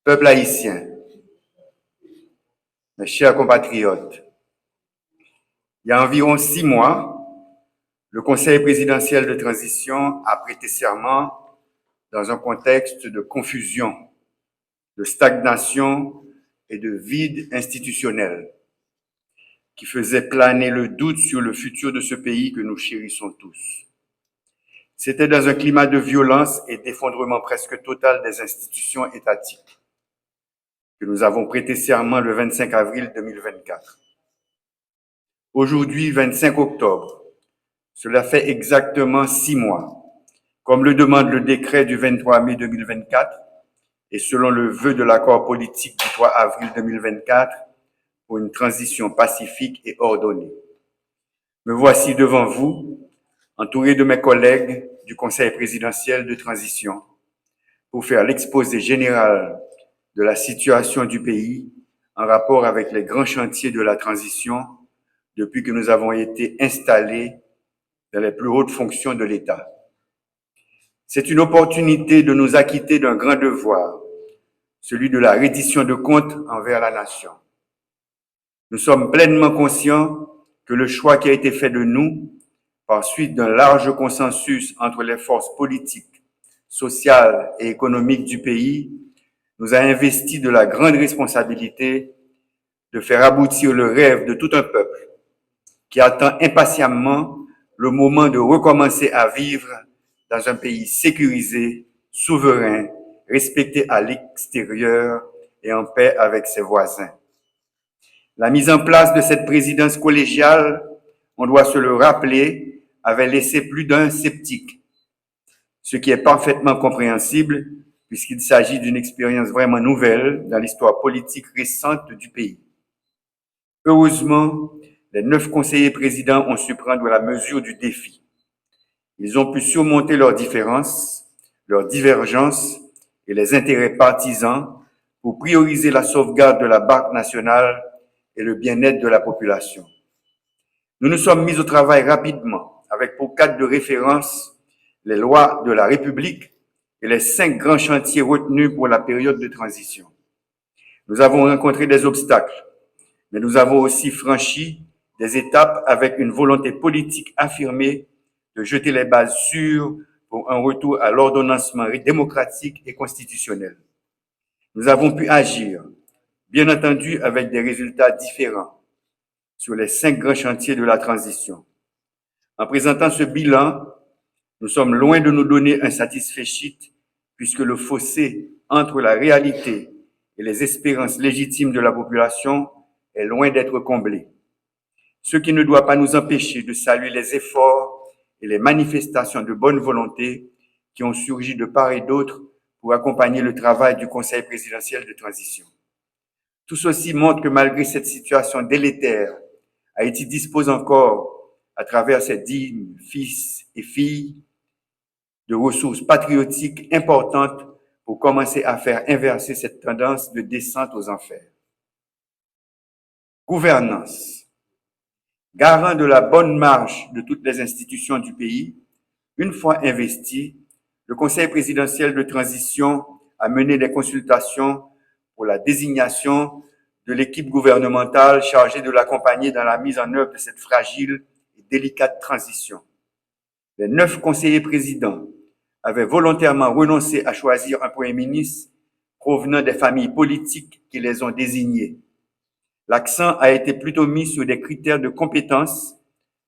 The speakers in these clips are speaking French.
Peuple haïtien, mes chers compatriotes, il y a environ 6 mois, le Conseil présidentiel de transition a prêté serment dans un contexte de confusion, de stagnation et de vide institutionnel qui faisait planer le doute sur le futur de ce pays que nous chérissons tous. C'était dans un climat de violence et d'effondrement presque total des institutions étatiques que nous avons prêté serment le 25 avril 2024. Aujourd'hui, 25 octobre, cela fait exactement 6 mois, comme le demande le décret du 23 mai 2024 et selon le vœu de l'accord politique du 3 avril 2024 pour une transition pacifique et ordonnée. Me voici devant vous, entouré de mes collègues du Conseil présidentiel de transition, pour faire l'exposé général de la situation du pays en rapport avec les grands chantiers de la transition depuis que nous avons été installés dans les plus hautes fonctions de l'État. C'est une opportunité de nous acquitter d'un grand devoir, celui de la reddition de comptes envers la nation. Nous sommes pleinement conscients que le choix qui a été fait de nous, par suite d'un large consensus entre les forces politiques, sociales et économiques du pays, nous a investi de la grande responsabilité de faire aboutir le rêve de tout un peuple qui attend impatiemment le moment de recommencer à vivre dans un pays sécurisé, souverain, respecté à l'extérieur et en paix avec ses voisins. La mise en place de cette présidence collégiale, on doit se le rappeler, avait laissé plus d'un sceptique, ce qui est parfaitement compréhensible puisqu'il s'agit d'une expérience vraiment nouvelle dans l'histoire politique récente du pays. Heureusement, les 9 conseillers présidents ont su prendre la mesure du défi. Ils ont pu surmonter leurs différences, leurs divergences et les intérêts partisans pour prioriser la sauvegarde de la Banque nationale et le bien-être de la population. Nous nous sommes mis au travail rapidement, avec pour cadre de référence les lois de la République et les 5 grands chantiers retenus pour la période de transition. Nous avons rencontré des obstacles, mais nous avons aussi franchi des étapes avec une volonté politique affirmée de jeter les bases sûres pour un retour à l'ordonnancement démocratique et constitutionnel. Nous avons pu agir, bien entendu avec des résultats différents, sur les 5 grands chantiers de la transition. En présentant ce bilan, nous sommes loin de nous donner un satisfecit puisque le fossé entre la réalité et les espérances légitimes de la population est loin d'être comblé. Ce qui ne doit pas nous empêcher de saluer les efforts et les manifestations de bonne volonté qui ont surgi de part et d'autre pour accompagner le travail du Conseil présidentiel de transition. Tout ceci montre que malgré cette situation délétère, Haïti dispose encore, à travers ses dignes fils et filles, de ressources patriotiques importantes pour commencer à faire inverser cette tendance de descente aux enfers. Gouvernance. Garant de la bonne marche de toutes les institutions du pays, une fois investi, le Conseil présidentiel de transition a mené des consultations pour la désignation de l'équipe gouvernementale chargée de l'accompagner dans la mise en œuvre de cette fragile et délicate transition. Les 9 conseillers présidents avaient volontairement renoncé à choisir un Premier ministre provenant des familles politiques qui les ont désignés. L'accent a été plutôt mis sur des critères de compétence,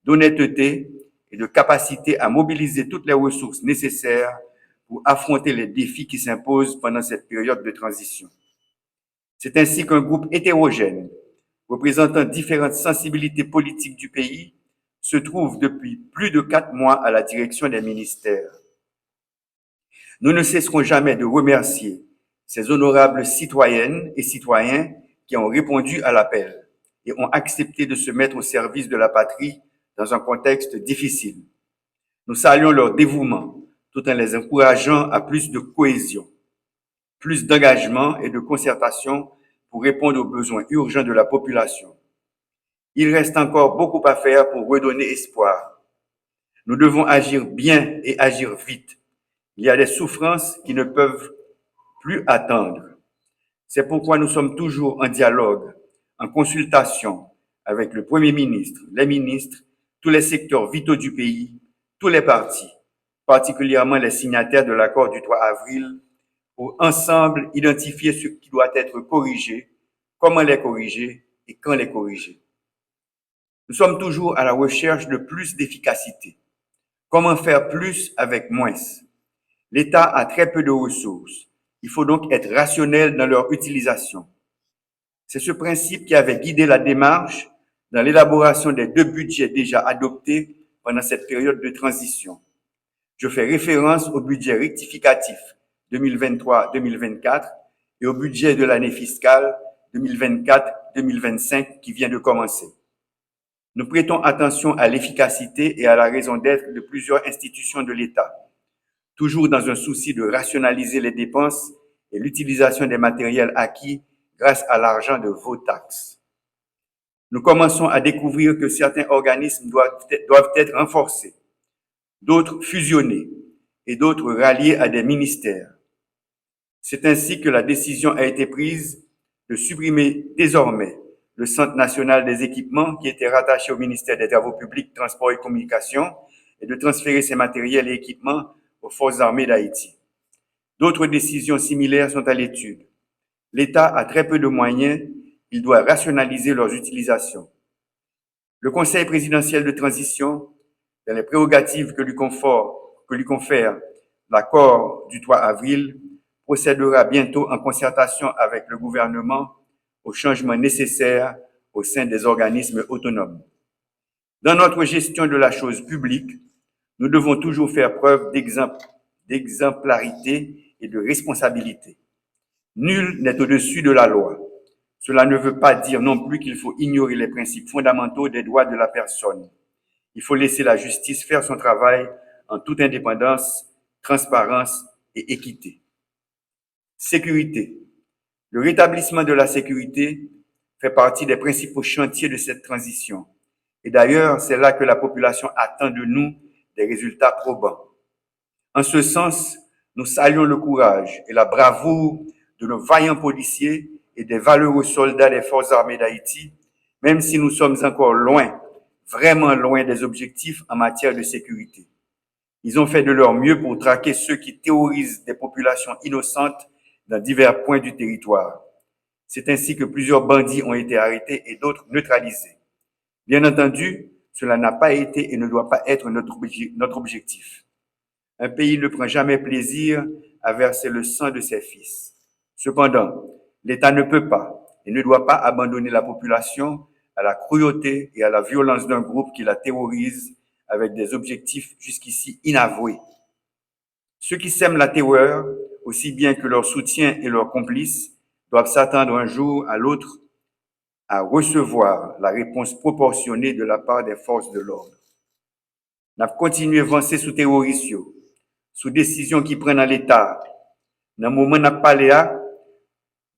d'honnêteté et de capacité à mobiliser toutes les ressources nécessaires pour affronter les défis qui s'imposent pendant cette période de transition. C'est ainsi qu'un groupe hétérogène, représentant différentes sensibilités politiques du pays, se trouve depuis plus de 4 mois à la direction des ministères. Nous ne cesserons jamais de remercier ces honorables citoyennes et citoyens qui ont répondu à l'appel et ont accepté de se mettre au service de la patrie dans un contexte difficile. Nous saluons leur dévouement tout en les encourageant à plus de cohésion, plus d'engagement et de concertation pour répondre aux besoins urgents de la population. Il reste encore beaucoup à faire pour redonner espoir. Nous devons agir bien et agir vite. Il y a des souffrances qui ne peuvent plus attendre. C'est pourquoi nous sommes toujours en dialogue, en consultation avec le Premier ministre, les ministres, tous les secteurs vitaux du pays, tous les partis, particulièrement les signataires de l'accord du 3 avril, pour ensemble identifier ce qui doit être corrigé, comment les corriger et quand les corriger. Nous sommes toujours à la recherche de plus d'efficacité. Comment faire plus avec moins? L'État a très peu de ressources. Il faut donc être rationnel dans leur utilisation. C'est ce principe qui avait guidé la démarche dans l'élaboration des 2 budgets déjà adoptés pendant cette période de transition. Je fais référence au budget rectificatif 2023-2024 et au budget de l'année fiscale 2024-2025 qui vient de commencer. Nous prêtons attention à l'efficacité et à la raison d'être de plusieurs institutions de l'État, toujours dans un souci de rationaliser les dépenses et l'utilisation des matériels acquis grâce à l'argent de vos taxes. Nous commençons à découvrir que certains organismes doivent être renforcés, d'autres fusionnés et d'autres ralliés à des ministères. C'est ainsi que la décision a été prise de supprimer désormais le Centre national des équipements qui était rattaché au ministère des Travaux publics, Transports et Communications et de transférer ces matériels et équipements aux Forces armées d'Haïti. D'autres décisions similaires sont à l'étude. L'État a très peu de moyens, il doit rationaliser leurs utilisations. Le Conseil présidentiel de transition, dans les prérogatives que lui confère l'accord du 3 avril, procédera bientôt en concertation avec le gouvernement aux changements nécessaires au sein des organismes autonomes. Dans notre gestion de la chose publique, nous devons toujours faire preuve d'exemplarité et de responsabilité. Nul n'est au-dessus de la loi. Cela ne veut pas dire non plus qu'il faut ignorer les principes fondamentaux des droits de la personne. Il faut laisser la justice faire son travail en toute indépendance, transparence et équité. Sécurité. Le rétablissement de la sécurité fait partie des principaux chantiers de cette transition. Et d'ailleurs, c'est là que la population attend de nous des résultats probants. En ce sens, nous saluons le courage et la bravoure de nos vaillants policiers et des valeureux soldats des Forces armées d'Haïti, même si nous sommes encore loin, vraiment loin des objectifs en matière de sécurité. Ils ont fait de leur mieux pour traquer ceux qui terrorisent des populations innocentes dans divers points du territoire. C'est ainsi que plusieurs bandits ont été arrêtés et d'autres neutralisés. Bien entendu, cela n'a pas été et ne doit pas être notre objectif. Un pays ne prend jamais plaisir à verser le sang de ses fils. Cependant, l'État ne peut pas et ne doit pas abandonner la population à la cruauté et à la violence d'un groupe qui la terrorise avec des objectifs jusqu'ici inavoués. Ceux qui sèment la terreur, aussi bien que leurs soutiens et leurs complices, doivent s'attendre un jour à l'autre à recevoir la réponse proportionnée de la part des forces de l'ordre. N'a continué à avancer sous terroristes, sous décision qui prennent dans l'État. Dans le moment où nous parlons,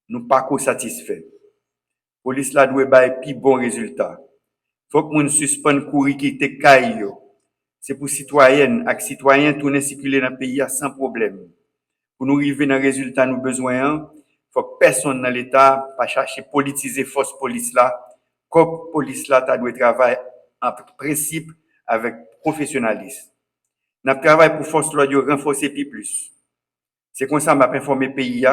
nous ne sommes pas satisfaits. La police doit avoir un bon résultat. Il faut que nous suspendons courir qui était caillou. C'est pour citoyennes et citoyens tourner circuler dans le pays sans problème. Pour nous arriver dans le résultat nous besoin, il faut que personne dans l'État pas chercher à politiser force police là. Comme police là, doit travailler en principe avec professionnalisme. Nous travaillons pour force là de renforcer plus. C'est comme ça que je informé le pays.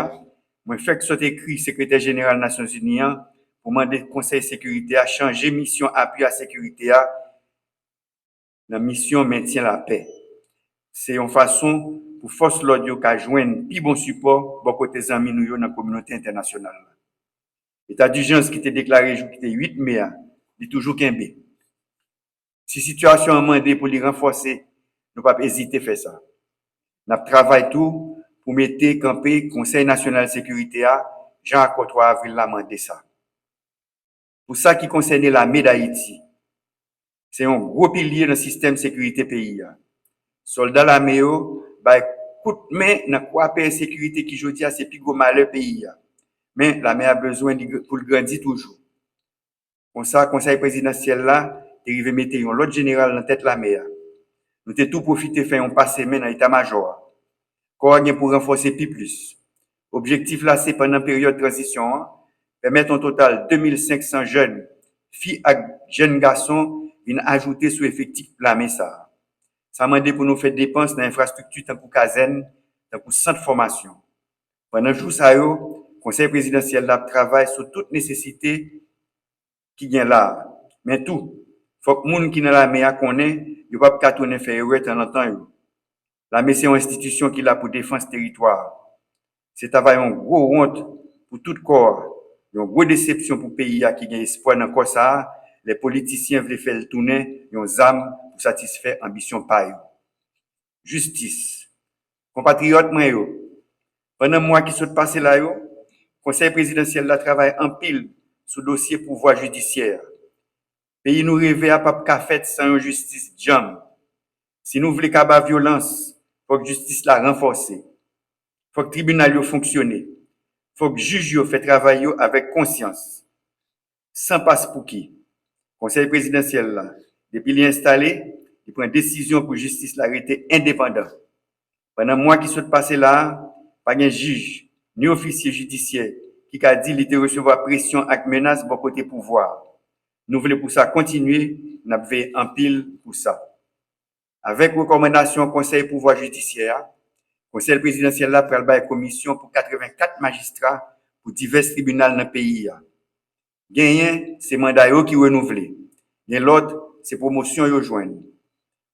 Je fais que soit écrit secrétaire général des Nations Unies pour demander le Conseil de sécurité à changer mission appui à la sécurité la mission maintien la paix. C'est une façon pour force l'audio qu'a joindre plus bon support pour côté amis nous dans la communauté internationale. L'état d'urgence qui était déclaré jour qui était 8 mai, il toujours qu'un Si situation a demandé pour les renforcer, nous pas hésiter à faire ça. Nous travaillons tout pour mettre camper Conseil national de sécurité Jean-Accord 3 avril l'a demandé ça. Pour ça qui concerne l'armée d'Haïti, c'est un gros pilier dans le système de sécurité pays. Soldats l'armée bah coup de main dans quoi paix sécurité qui jodi c'est plus gros malheur pays. Mais l'armée a besoin pour le grandir toujours. Comme ça conseil présidentiel là, arrivé mettre un l'autre général dans tête l'armée. Nous t'ai tout profité faire un passé main dans état-major. Quoi pour renforcer plus. Objectif là, c'est pendant la période de transition, permettre un total de 2500 jeunes, filles et jeunes garçons, viennent ajouter sous effectif la ça. Ça m'a demandé pour nous faire dépenses dans l'infrastructure, tant pour caserne, tant pour centre de formation. Pendant jour ça, le Conseil présidentiel là travaille sur toute nécessité qui vient là. Mais tout, faut que les gens qui sont dans la mer connaissent, ils ne peuvent pas tourner faire erreur de temps en temps. La MES, c'est une institution qui est là pour défendre ce territoire. C'est une grosse honte pour tout corps, une grosse déception pour le pays qui a espoir dans le ça. Les politiciens veulent faire le tourner, ils ont âme pour satisfaire l'ambition paille. Justice. Compatriotes, moi, pendant le mois qui sont passés là, le Conseil présidentiel là travaille en pile sur le dossier pouvoir judiciaire. Le pays nous rêve à pas fait sans une justice jam. Si nous voulons qu'il y ait violence, il faut que la justice la renforce. Il faut que le tribunal fonctionne. Il faut que le juge fait travail avec conscience. Sans passe pour qui. Le Conseil présidentiel, là, depuis qu'il est installé, il prend une décision pour que la justice l'arrêter indépendant. Pendant le mois qui sont passés là, pas de juge, ni officier judiciaire qui a dit qu'il recevoir pression et menace de côté pouvoir. Nous voulons pour ça continuer, nous avons fait en pile pour ça. Avec recommandation au Conseil pouvoir judiciaire, le Conseil présidentiel là pour la commission pour 84 magistrats pour divers tribunaux dans le pays. Gagné, c'est mandat qui renouvelé. Et l'autre, c'est promotion yo joindre.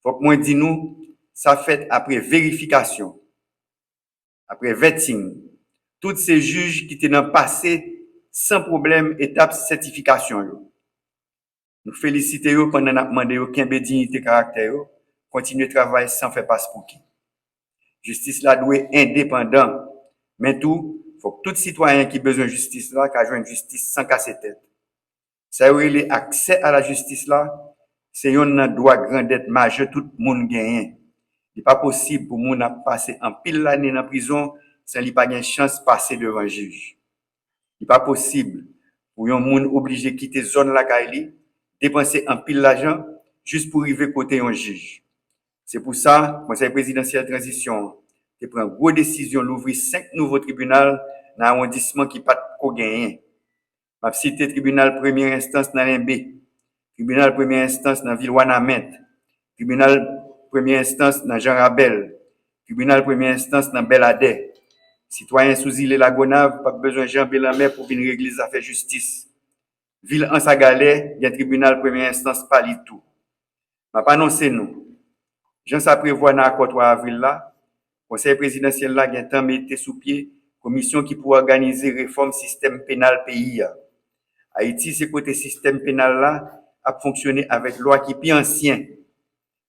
Faut que moi dis nous, ça fait après vérification, après vetting. Tous ces juges qui étaient dans le passé sans problème étape certification yo. Nous félicitons yo pendant n'a demandé yo kembe dignité caractère yo, continuer travail sans faire passe pour qui. Justice là doit être indépendant, mais tout faut que tout citoyen qui besoin de justice là qu'a joindre justice sans casser tête. Ça veut dire accès à la justice là, c'est un droit grandette majeur tout le monde gagne. Il n'est pas possible pour moun à passer en pile l'année dans prison sans li pas une chance passer devant un juge. Il n'est pas possible pour un moun obligé quitter zone la caille, dépenser en pile l'argent juste pour arriver côté un juge. C'est pour ça, le Conseil présidentiel de transition a pris une grosse décision d'ouvrir 5 nouveaux tribunaux dans l'arrondissement qui pas de gagner. Je vais citer tribunal première instance dans l'Imbé, tribunal première instance dans Ville-Wanamet, tribunal première instance dans Jean Rabel, tribunal première instance dans Beladé. Citoyens sous île la Gonave, pas besoin de Jean Bélamer pour venir régler les affaires justice. Ville en Sagalais, il y a un tribunal première instance Palitou. Je vais pas annoncer nous. Jean ça prévoit dans l'accord 3 avril là, conseil présidentiel là, il y a un temps mis sous pied, commission qui pourra organiser réforme système pénal pays. Haïti, c'est côté système pénal là, a fonctionné avec loi qui est plus ancien.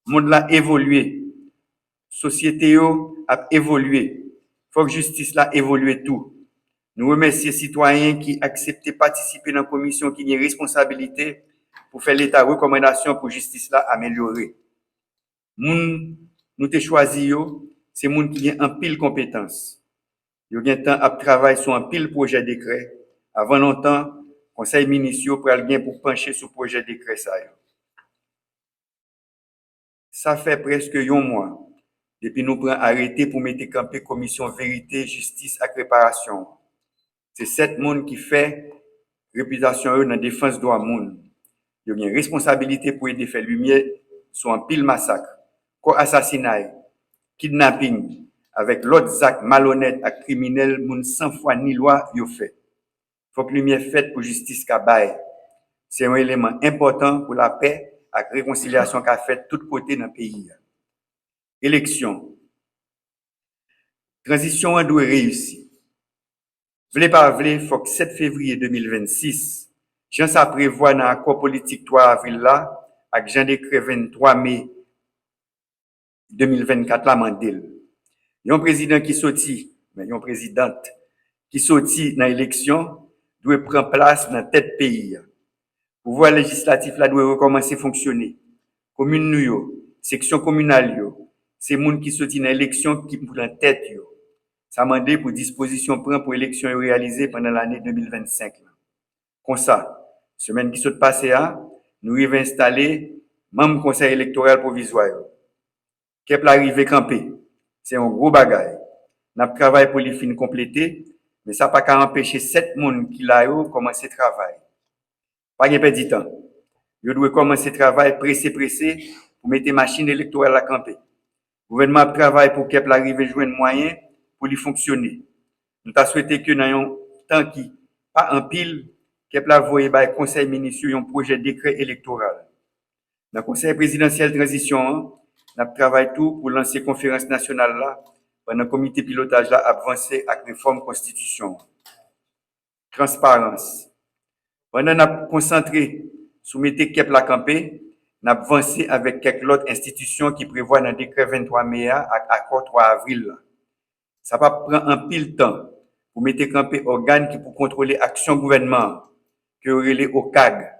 Le monde l'a évolué. Société a évolué. Faut que justice là évolue tout. Nous remercions les citoyens qui acceptent de participer dans la commission qui a une responsabilité pour faire l'état de recommandation pour justice là améliorer. Moun nous te choisi c'est moun qui a un pile compétence. Yo gen temps à travailler sur un pile projet décret. Avant longtemps, conseil municipal pral gen pour pencher sur projet décret ça. Ça fait presque un mois depuis nous prenons arrêté pour mettre camper commission vérité, justice et réparation. C'est cette monde qui fait réputation dans la défense droit monde. Il y a une responsabilité pour aider faire lumière sur un pile massacre, assassinat, kidnapping, avec l'autre acte malhonnête et criminel, moun sans foi ni loi, yo fait. Faut que lumière faite pour justice kabaye. C'est un élément important pour la paix et la réconciliation qu'a fait de tous côtés dans le pays. Élection. Transition doit réussir. Vle pas vle, faut que 7 février 2026, Jean ça prévoit dans l'accord politique 3 avril là, avec Jean décret 23 mai 2024 la mandel. Un président qui sorti, mais une présidente qui sorti dans l'élection doit prendre place dans tête pays. Pouvoir législatif là doit recommencer à fonctionner. Commune nous yo, section communale yo, c'est moun qui sorti dans l'élection qui pour la tête yo. Ça mandé pour disposition prend pour élection réalisée pendant l'année 2025. Comme ça, semaine qui s'est passée nous avons installé membre conseil électoral provisoire. Kep l'arrivée campé. C'est un gros bagage. N'a travail pour les fins compléter Mais ça pas qu'à empêcher 7 personnes qui là yo commencer travail. Pas de perdre du temps. Yo doit commencer travail pressé pour mettre machine électorale à camper. Le gouvernement travaille pour qu'elle arrive à joindre moyen pour lui fonctionner. Nous t'a souhaité que dans un temps qui pas en pile qu'elle a voyé par le conseil ministériel un projet de décret électoral. Dans le conseil présidentiel de transition, nous travaillons tout pour lancer la conférence nationale là, pendant le comité pilotage là avancer avec réforme constitution. Transparence. Pendant nous avons concentré sur mettre qu'elle la campé, nous avons avancé avec quelques autres institutions qui prévoient dans le décret 23 mai à accord 3 avril. Ça va prendre un pile temps pour mettre campé organes qui pour contrôler l'action gouvernement, que relais au CAG.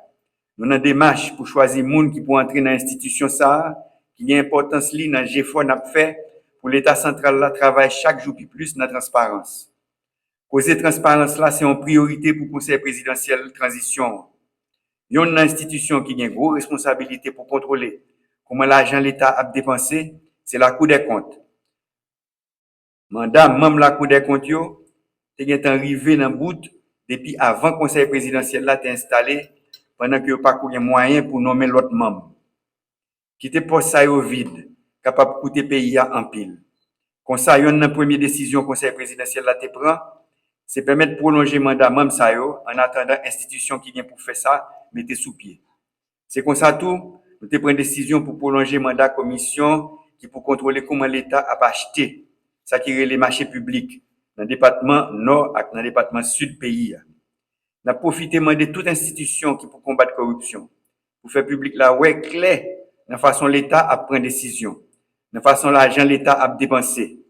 Nous avons des démarche pour choisir les gens qui pour entrer dans l'institution ça, qui a importance li dans GFO n'a fait pour l'État central là travaille chaque jour plus dans la transparence. Causer transparence là c'est une priorité pour le conseil présidentiel de transition. Il y a une institution qui a une grosse responsabilité pour contrôler comment l'argent l'État a dépensé, c'est la Cour des comptes. Mandat même la Cour des comptes yo, t'es arrivé dans bout depuis avant le conseil présidentiel là t'es installé pendant que pas de moyen pour nommer l'autre membre. Quitter poste ça au vide, capable de coûter pays en pile. Comme ça, une première décision conseil présidentiel là te prend, c'est permettre de prolonger mandat même ça yo en attendant institution qui vient pour faire ça mettez sous pied. C'est comme ça tout, nous te prend décision pour prolonger mandat commission qui pour contrôler comment l'État a acheté ça qui est les marchés publics dans le département nord et dans le département sud pays. Nous avons profité de toute institution qui pour combattre la corruption, pour faire public la ouais clair, de la façon l'État a pris décision, de la façon l'argent l'État a dépensé.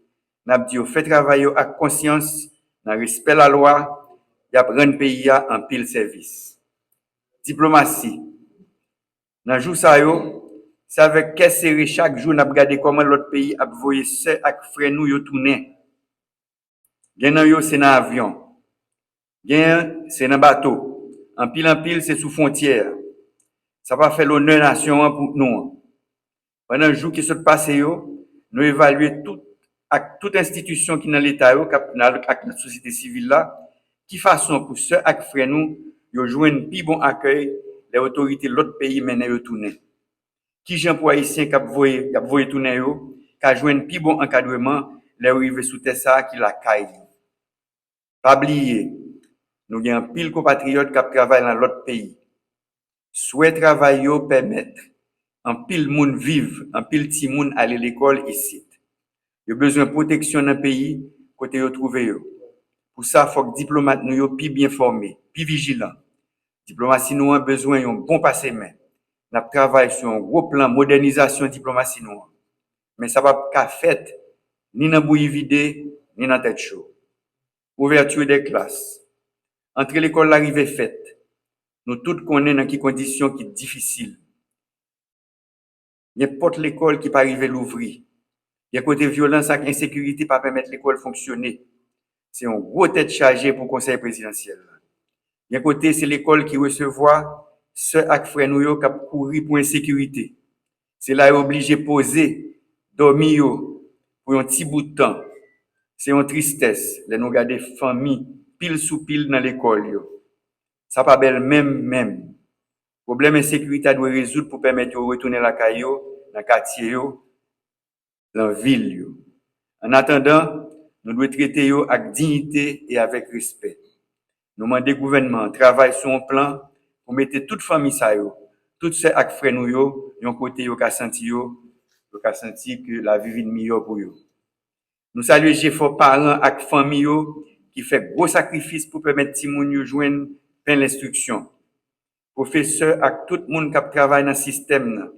Nous avons dit, fait travailler avec conscience, dans le respect de la loi, et à rendre le pays en pile service. Diplomatie. Dans le jour ça, c'est avec quel serré chaque jour, nous avons regardé comment l'autre pays a voyé ce avec frère nous yo tourner. Gen yo c'est dans avion. Gen c'est dans bateau. En pile, c'est sous frontière. Ça va faire l'honneur nation pour nous. Pendant le jour qui se passe, nous évaluons toute institution qui est dans l'État, dans la société civile là, qui façon pour ceux qui frère nous, ils jouent un plus bon accueil, les autorités de l'autre pays mènent yo tourner. Qui gens pour haïtien qui voyé tourner yo, qui jouent un plus bon encadrement, les arrivés sous terre ça qui la caille. Pas oublier, nous avons un pile compatriotes qui travaillent dans l'autre pays. Souhait travail yo permettre en pile moun vivre, en pile ti moun aller l'école ici. Yo besoin de protection dans le pays côté yo trouvé yo. Pour ça faut que diplomate nous yo pi bien formé, pi vigilant. Diplomatie nous a besoin d'un bon passé main. N'a travaille sur un gros plan modernisation diplomatie nous. Mais ça va pas fait ni dans bouillie vidé ni dans tête chaud. Ouverture des classes. Entre l'école l'arrivée faite. Nous tous connaissons dans quelles conditions qui difficiles. N'importe l'école qui pas arriver l'ouvrir. Il y a côté violence et insécurité pas permettre l'école fonctionner. C'est un gros tête chargée pour le conseil présidentiel. Il y a côté c'est l'école qui recevoir ceux ak frère nous yo qui courir pour insécurité. C'est là obligé poser dormir pour un petit bout de temps. C'est une tristesse les nous garder famille pile sous pile dans l'école yo. Ça pas belle même. Problème insécurité doit résoudre pour permettre de retourner la caillou dans quartier yo, dans ville yo. En attendant, nous devons traiter yo avec dignité et avec respect. Nous demandons au gouvernement travaille sur un plan pour mettre toute famille ça yo, tout ceux ak frère nous yo, yon côté yo ka senti que la vie est meilleure pour yo. Nous saluons les parents ak famille yo qui fait gros sacrifice pour permettre ti moun yo joindre plein l'instruction. Professeurs ak tout le monde qui travaille dans le système,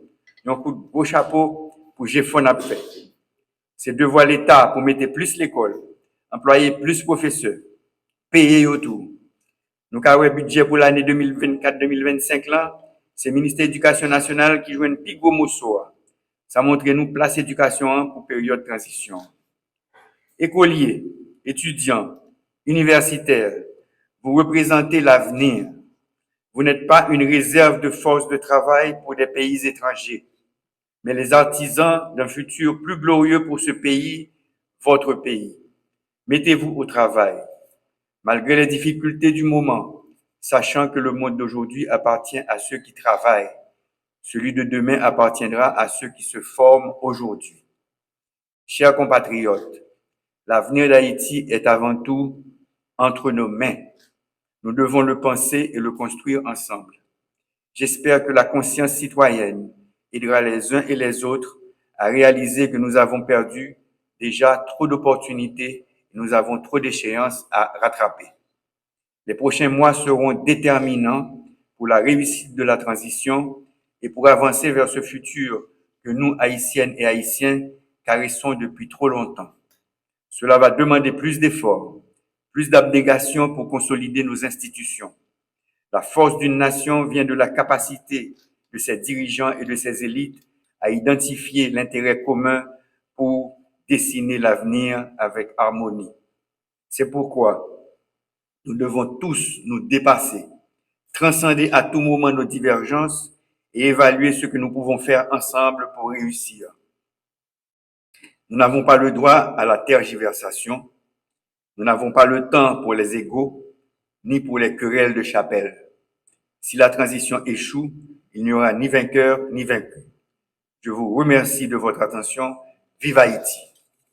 yon coup de gros chapeau pour GFON a fait. C'est devoir l'État pour mettre plus l'école, employer plus professeurs, payer autour. Nous avons un budget pour l'année 2024-2025 là, c'est le ministère de l'Éducation nationale qui joue un plus gros morceau. Ça montre nous place éducation pour période de transition. Écoliers, étudiants, universitaires, vous représentez l'avenir. Vous n'êtes pas une réserve de force de travail pour des pays étrangers, mais les artisans d'un futur plus glorieux pour ce pays, votre pays. Mettez-vous au travail. Malgré les difficultés du moment, sachant que le monde d'aujourd'hui appartient à ceux qui travaillent, celui de demain appartiendra à ceux qui se forment aujourd'hui. Chers compatriotes, l'avenir d'Haïti est avant tout entre nos mains. Nous devons le penser et le construire ensemble. J'espère que la conscience citoyenne aidera les uns et les autres à réaliser que nous avons perdu déjà trop d'opportunités et nous avons trop d'échéances à rattraper. Les prochains mois seront déterminants pour la réussite de la transition et pour avancer vers ce futur que nous, Haïtiennes et Haïtiens, caressons depuis trop longtemps. Cela va demander plus d'efforts, plus d'abnégation pour consolider nos institutions. La force d'une nation vient de la capacité de ses dirigeants et de ses élites à identifier l'intérêt commun pour dessiner l'avenir avec harmonie. C'est pourquoi nous devons tous nous dépasser, transcender à tout moment nos divergences et évaluer ce que nous pouvons faire ensemble pour réussir. Nous n'avons pas le droit à la tergiversation, nous n'avons pas le temps pour les égos, ni pour les querelles de chapelle. Si la transition échoue, il n'y aura ni vainqueur ni vaincu. Je vous remercie de votre attention. Vive Haïti!